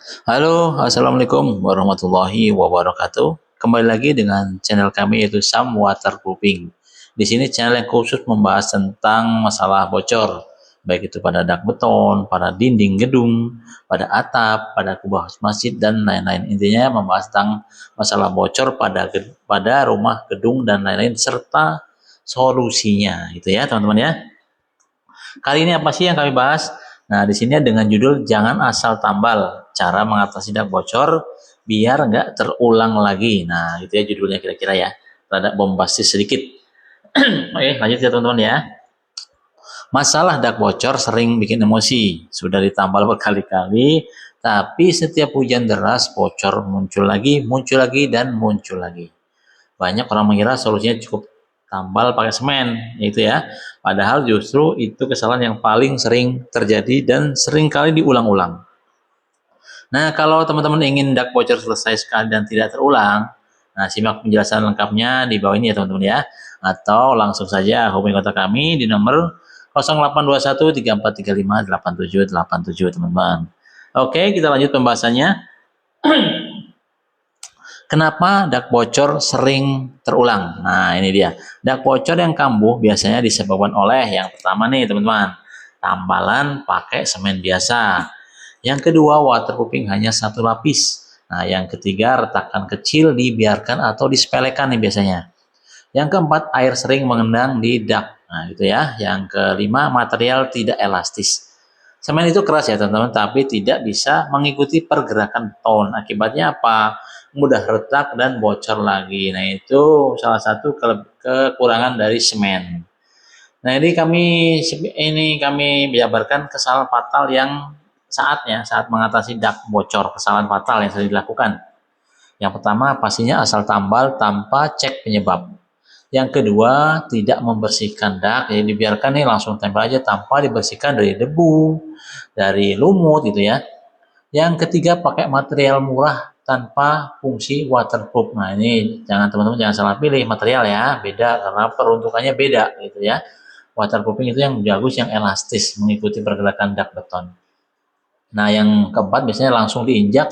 Halo, assalamualaikum warahmatullahi wabarakatuh. Kembali lagi dengan channel kami yaitu Sam Waterproofing. Di sini channel yang khusus membahas tentang masalah bocor, baik itu pada dak beton, pada dinding gedung, pada atap, pada kubah masjid dan lain-lain. Intinya membahas tentang masalah bocor pada rumah, gedung dan lain-lain serta solusinya, gitu ya teman-teman ya. Kali ini apa sih yang kami bahas? Nah, di sini dengan judul Jangan Asal Tambal, Cara Mengatasi Dak Bocor Biar Nggak Terulang Lagi. Nah, itu ya judulnya kira-kira ya. Rada bombastis sedikit. Oke, lanjut ya teman-teman ya. Masalah dak bocor sering bikin emosi. Sudah ditambal berkali-kali, tapi setiap hujan deras bocor muncul lagi, dan muncul lagi. Banyak orang mengira solusinya cukup tambal pakai semen, itu ya. Padahal justru itu kesalahan yang paling sering terjadi dan sering kali diulang-ulang. Nah, kalau teman-teman ingin dak bocor selesai sekali dan tidak terulang, nah simak penjelasan lengkapnya di bawah ini ya teman-teman ya. Atau langsung saja hubungi kontak kami di nomor 0821 3435 8787 teman-teman. Oke, kita lanjut pembahasannya. Kenapa dak bocor sering terulang? Nah, ini dia. Dak bocor yang kambuh biasanya disebabkan oleh yang pertama nih, teman-teman, tambalan pakai semen biasa. Yang kedua, waterproofing hanya satu lapis. Nah, yang ketiga, retakan kecil dibiarkan atau disepelekan nih biasanya. Yang keempat, air sering mengendang di dak. Nah, itu ya. Yang kelima, material tidak elastis. Semen itu keras ya teman-teman, tapi tidak bisa mengikuti pergerakan beton. Akibatnya apa? Mudah retak dan bocor lagi. Nah, itu salah satu kekurangan dari semen. Nah, ini kami jabarkan kesalahan fatal yang saat mengatasi dak bocor, kesalahan fatal yang sering dilakukan. Yang pertama, pastinya asal tambal tanpa cek penyebab. Yang kedua, tidak membersihkan dak, jadi dibiarkan nih langsung tempel aja tanpa dibersihkan dari debu, dari lumut gitu ya. Yang ketiga, pakai material murah tanpa fungsi waterproof. Nah, ini teman-teman jangan salah pilih material ya, beda karena peruntukannya beda gitu ya. Waterproofing itu yang bagus, yang elastis, mengikuti pergerakan dak beton. Nah, yang keempat biasanya langsung diinjak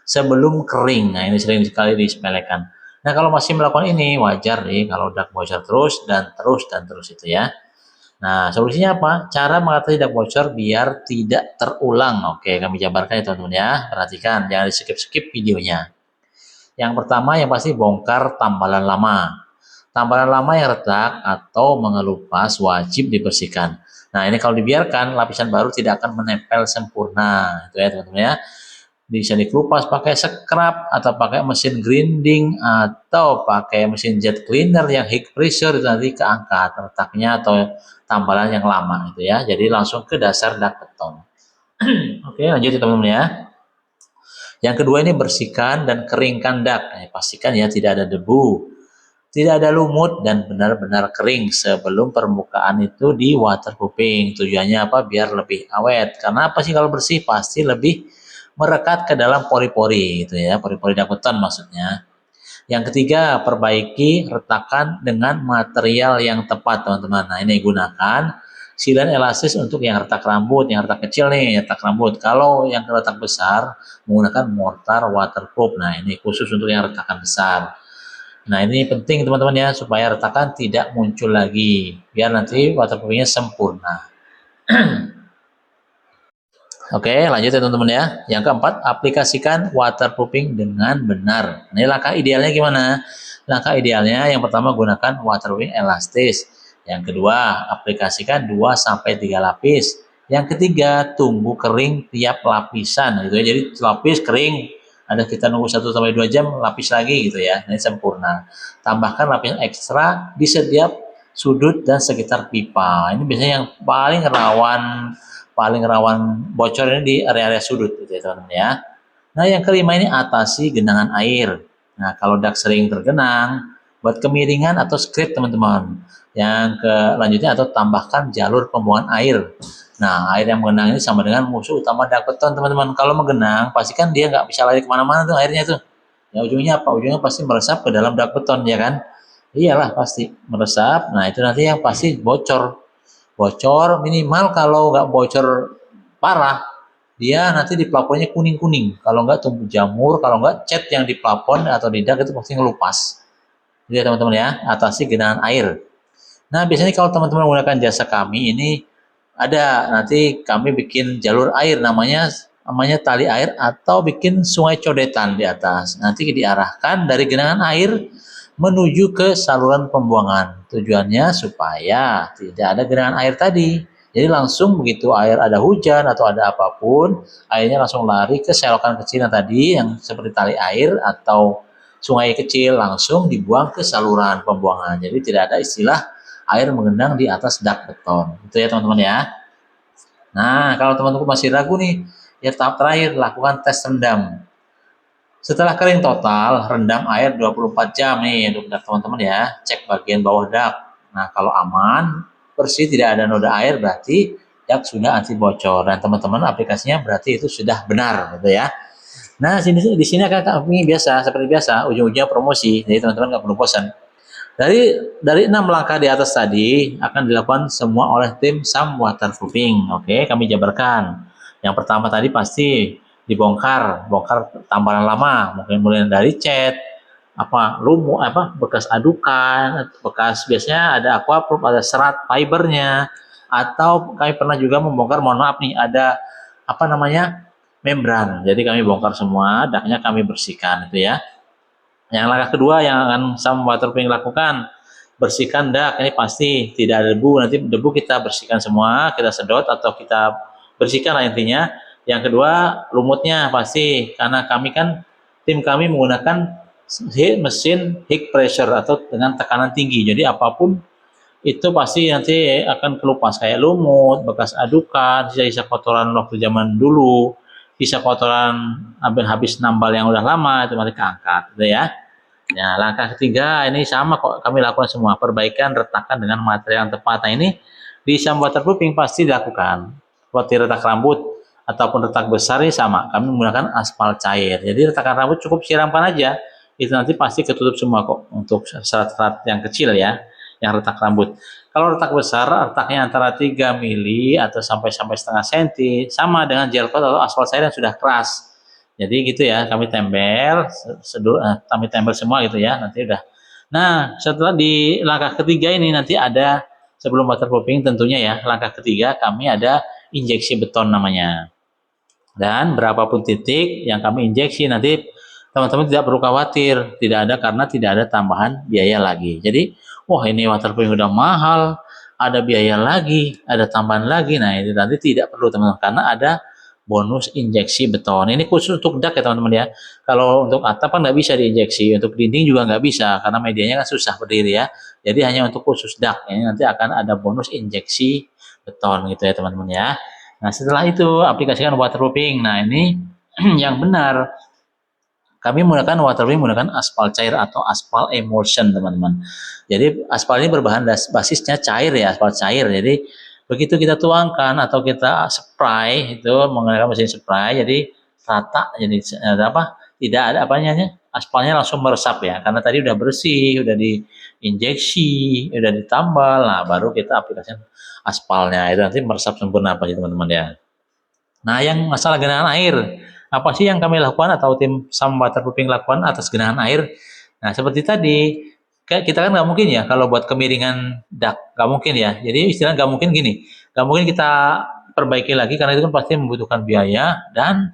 sebelum kering. Nah, ini sering sekali disepelekan. Nah, kalau masih melakukan ini, wajar nih kalau dak bocor terus dan terus dan terus itu ya. Nah, solusinya apa? Cara mengatasi dak bocor biar tidak terulang. Oke, kami jabarkan ya teman-teman ya. Perhatikan, jangan di-skip-skip videonya. Yang pertama yang pasti bongkar tambalan lama. Tambalan lama yang retak atau mengelupas wajib dibersihkan. Nah, ini kalau dibiarkan, lapisan baru tidak akan menempel sempurna. Itu ya teman-teman ya. Bisa dikelupas pakai scrub atau pakai mesin grinding atau pakai mesin jet cleaner yang high pressure itu nanti keangkat retaknya atau tambalan yang lama itu ya. Jadi langsung ke dasar dak beton. Oke, lanjut ya teman-teman ya. Yang kedua ini bersihkan dan keringkan dak. Pastikan ya tidak ada debu, tidak ada lumut dan benar-benar kering sebelum permukaan itu di waterproofing. Tujuannya apa? Biar lebih awet. Karena apa sih kalau bersih pasti lebih merekat ke dalam pori-pori gitu ya, pori-pori dak beton maksudnya. Yang ketiga, perbaiki retakan dengan material yang tepat, teman-teman. Nah, ini gunakan silen elastis untuk yang retak rambut, yang retak kecil nih, retak rambut. Kalau yang retak besar, menggunakan mortar waterproof. Nah, ini khusus untuk yang retakan besar. Nah, ini penting teman-teman ya, supaya retakan tidak muncul lagi. Biar nanti waterproofingnya sempurna. Oke, lanjut ya teman-teman ya. Yang keempat, aplikasikan waterproofing dengan benar. Ini langkah idealnya gimana? Langkah idealnya yang pertama gunakan waterproofing elastis. Yang kedua, aplikasikan 2 sampai 3 lapis. Yang ketiga, tunggu kering tiap lapisan gitu ya. Jadi lapis kering, ada kita nunggu 1 sampai 2 jam, lapis lagi gitu ya. Ini sempurna. Tambahkan lapisan ekstra di setiap sudut dan sekitar pipa. Ini biasanya yang paling rawan bocor ini di area-area sudut gitu ya teman-teman ya. Nah, yang kelima ini atasi genangan air. Nah, kalau dak sering tergenang, buat kemiringan atau script teman-teman. Yang selanjutnya atau tambahkan jalur pembuangan air. Nah, air yang mengenang ini sama dengan musuh utama dak beton teman-teman. Kalau mengenang, pastikan dia nggak bisa lari kemana-mana tuh airnya tuh. Ya ujungnya apa? Ujungnya pasti meresap ke dalam dak beton ya kan? Iyalah pasti meresap. Nah, itu nanti yang pasti bocor. Bocor minimal kalau nggak bocor parah dia nanti di plafonnya kuning-kuning. Kalau nggak tumbuh jamur, kalau nggak cat yang di plafon atau di dak itu pasti ngelupas. Jadi ya teman-teman ya, atasi genangan air. Nah, biasanya kalau teman-teman menggunakan jasa kami ini ada nanti kami bikin jalur air namanya tali air atau bikin sungai codetan di atas. Nanti diarahkan dari genangan air menuju ke saluran pembuangan. Tujuannya supaya tidak ada genangan air tadi. Jadi langsung begitu air ada hujan atau ada apapun, airnya langsung lari ke selokan kecil yang tadi yang seperti tali air atau sungai kecil langsung dibuang ke saluran pembuangan. Jadi tidak ada istilah air mengenang di atas dak beton. Itu ya teman-teman ya. Nah, kalau teman-teman masih ragu nih, ya tahap terakhir lakukan tes rendam. Setelah kering total, rendam air 24 jam nih untuk dak teman-teman ya. Cek bagian bawah dak. Nah, kalau aman, bersih tidak ada noda air berarti dak sudah anti bocor dan teman-teman aplikasinya berarti itu sudah benar gitu ya. Nah, di sini akan kami biasa seperti biasa ujung-ujungnya promosi. Jadi teman-teman nggak perlu bosan. Dari 6 langkah di atas tadi akan dilakukan semua oleh tim Sam Waterproofing. Oke, kami jabarkan. Yang pertama tadi pasti bongkar tambalan lama, mungkin mulai dari cat, bekas adukan, bekas biasanya ada aquaproof, ada serat fibernya, atau kami pernah juga membongkar, mohon maaf nih, ada membran. Jadi kami bongkar semua, daknya kami bersihkan itu ya. Yang langkah kedua yang akan Sam Waterproofing lakukan, bersihkan dak. Ini pasti tidak ada debu, nanti debu kita bersihkan semua, kita sedot atau kita bersihkan lah intinya. Yang kedua, lumutnya pasti, karena tim kami menggunakan mesin high pressure atau dengan tekanan tinggi. Jadi apapun itu pasti nanti akan kelupas, kayak lumut, bekas adukan, sisa-sisa kotoran waktu zaman dulu, sisa kotoran habis nambal yang udah lama itu nanti keangkat, gitu ya. Nah, langkah ketiga ini sama kok kami lakukan semua, perbaikan retakan dengan material yang tepat. Nah, ini di Sam Waterproofing pasti dilakukan. Seperti retak rambut ataupun retak besar ini sama, kami menggunakan aspal cair. Jadi retakan rambut cukup siramkan aja, itu nanti pasti ketutup semua kok untuk serat-serat yang kecil ya, yang retak rambut. Kalau retak besar, retaknya antara 3 mili atau sampai setengah senti, sama dengan gel coat atau aspal cair yang sudah keras. Jadi gitu ya, kami tempel semua gitu ya, nanti udah. Nah, setelah di langkah ketiga ini nanti ada sebelum waterproofing tentunya ya, langkah ketiga kami ada injeksi beton namanya. Dan berapapun titik yang kami injeksi nanti teman-teman tidak perlu khawatir, tidak ada karena tidak ada tambahan biaya lagi. Jadi, wah ini waterproofing udah mahal, ada biaya lagi, ada tambahan lagi. Nah, itu nanti tidak perlu teman-teman karena ada bonus injeksi beton. Ini khusus untuk dak ya teman-teman ya. Kalau untuk atap kan nggak bisa diinjeksi, untuk dinding juga nggak bisa karena medianya kan susah berdiri ya. Jadi hanya untuk khusus dak. Ini nanti akan ada bonus injeksi beton gitu ya teman-teman ya. Nah setelah itu aplikasikan waterproofing. Nah ini yang benar. Kami menggunakan waterproofing menggunakan aspal cair atau aspal emulsion teman-teman. Jadi aspal ini berbahan basisnya cair ya, aspal cair. Jadi begitu kita tuangkan atau kita spray itu menggunakan mesin spray, jadi rata, jadi tidak ada apanya, aspalnya langsung meresap ya, karena tadi udah bersih, udah diinjeksi, udah ditambal, nah baru kita aplikasikan aspalnya, itu nanti meresap sempurna apa sih teman-teman ya. Nah yang masalah genangan air, apa sih yang kami lakukan atau tim Sam Waterproofing lakukan atas genangan air? Nah seperti tadi, kita kan nggak mungkin ya kalau buat kemiringan dak, nggak mungkin ya. Jadi istilah nggak mungkin gini, nggak mungkin kita perbaiki lagi karena itu kan pasti membutuhkan biaya dan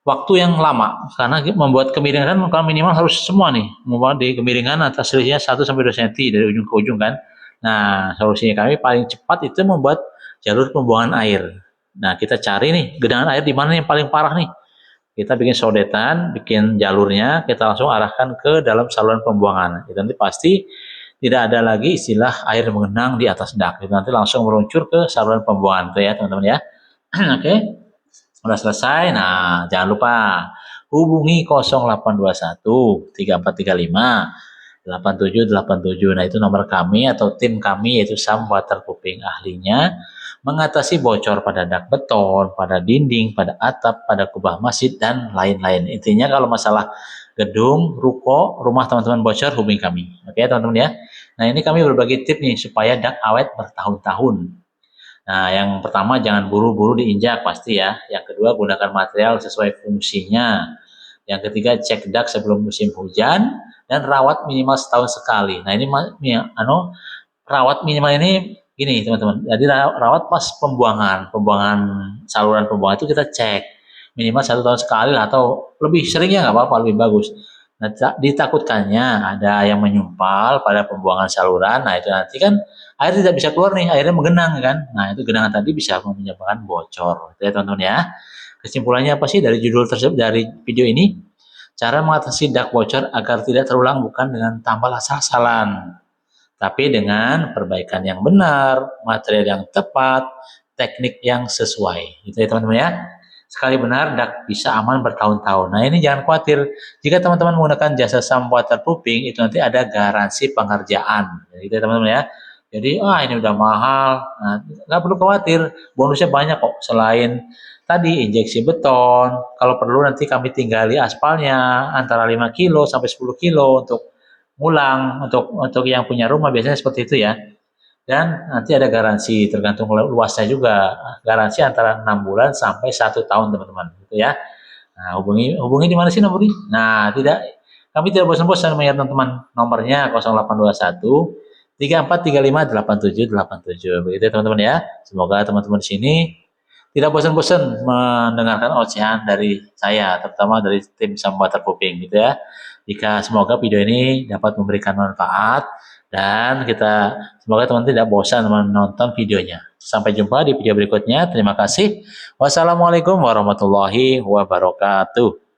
waktu yang lama. Karena membuat kemiringan kan kalau minimal harus semua nih, membuat di kemiringan atas selisihnya 1 sampai 2 cm dari ujung ke ujung kan. Nah solusinya kami paling cepat itu membuat jalur pembuangan air. Nah kita cari nih genangan air di mana yang paling parah nih. Kita bikin sodetan, bikin jalurnya, kita langsung arahkan ke dalam saluran pembuangan. Itu nanti pasti tidak ada lagi istilah air mengenang di atas dak. Itu nanti langsung meluncur ke saluran pembuangan. Itu ya teman-teman ya. Oke, udah selesai. Nah, jangan lupa hubungi 0821 3435 8787. Nah, itu nomor kami atau tim kami yaitu Sam Waterproofing ahlinya mengatasi bocor pada dak beton, pada dinding, pada atap, pada kubah masjid, dan lain-lain. Intinya kalau masalah gedung, ruko, rumah teman-teman bocor, hubungi kami. Oke teman-teman ya. Nah ini kami berbagi tip nih supaya dak awet bertahun-tahun. Nah, yang pertama jangan buru-buru diinjak pasti ya. Yang kedua gunakan material sesuai fungsinya. Yang ketiga cek dak sebelum musim hujan dan rawat minimal setahun sekali. Nah ini rawat minimal ini gini teman-teman. Jadi rawat pas pembuangan saluran pembuangan itu kita cek minimal 1 tahun sekali lah, atau lebih seringnya nggak apa-apa, lebih bagus. Nah, ditakutkannya ada yang menyumpal pada pembuangan saluran. Nah itu nanti kan air tidak bisa keluar nih, airnya menggenang kan. Nah itu genangan tadi bisa menyebabkan bocor. Itu ya teman-teman ya. Kesimpulannya apa sih dari judul tersebut, dari video ini? Cara mengatasi dak bocor agar tidak terulang bukan dengan tambal asal-asalan, tapi dengan perbaikan yang benar, material yang tepat, teknik yang sesuai. Gitu ya teman-teman ya. Sekali benar, dak bisa aman bertahun-tahun. Nah ini jangan khawatir. Jika teman-teman menggunakan jasa sump waterproofing, itu nanti ada garansi pengerjaan. Gitu ya teman-teman ya. Jadi, ini udah mahal. Nah, nggak perlu khawatir. Bonusnya banyak kok. Selain tadi injeksi beton, kalau perlu nanti kami tinggali aspalnya antara 5 kilo sampai 10 kilo untuk ngulang, untuk yang punya rumah biasanya seperti itu ya. Dan nanti ada garansi tergantung luasnya juga. Garansi antara 6 bulan sampai 1 tahun teman-teman gitu ya. Nah, hubungi di mana sih nomornya? Nah, kami tidak bosan-bosan mengingat teman-teman. Nomornya 0821 34358787. Begitu ya teman-teman ya. Semoga teman-teman di sini tidak bosan-bosan mendengarkan ocehan dari saya, terutama dari tim Sam Waterproofing gitu ya. Jika semoga video ini dapat memberikan manfaat dan semoga teman-teman tidak bosan menonton videonya. Sampai jumpa di video berikutnya. Terima kasih. Wassalamualaikum warahmatullahi wabarakatuh.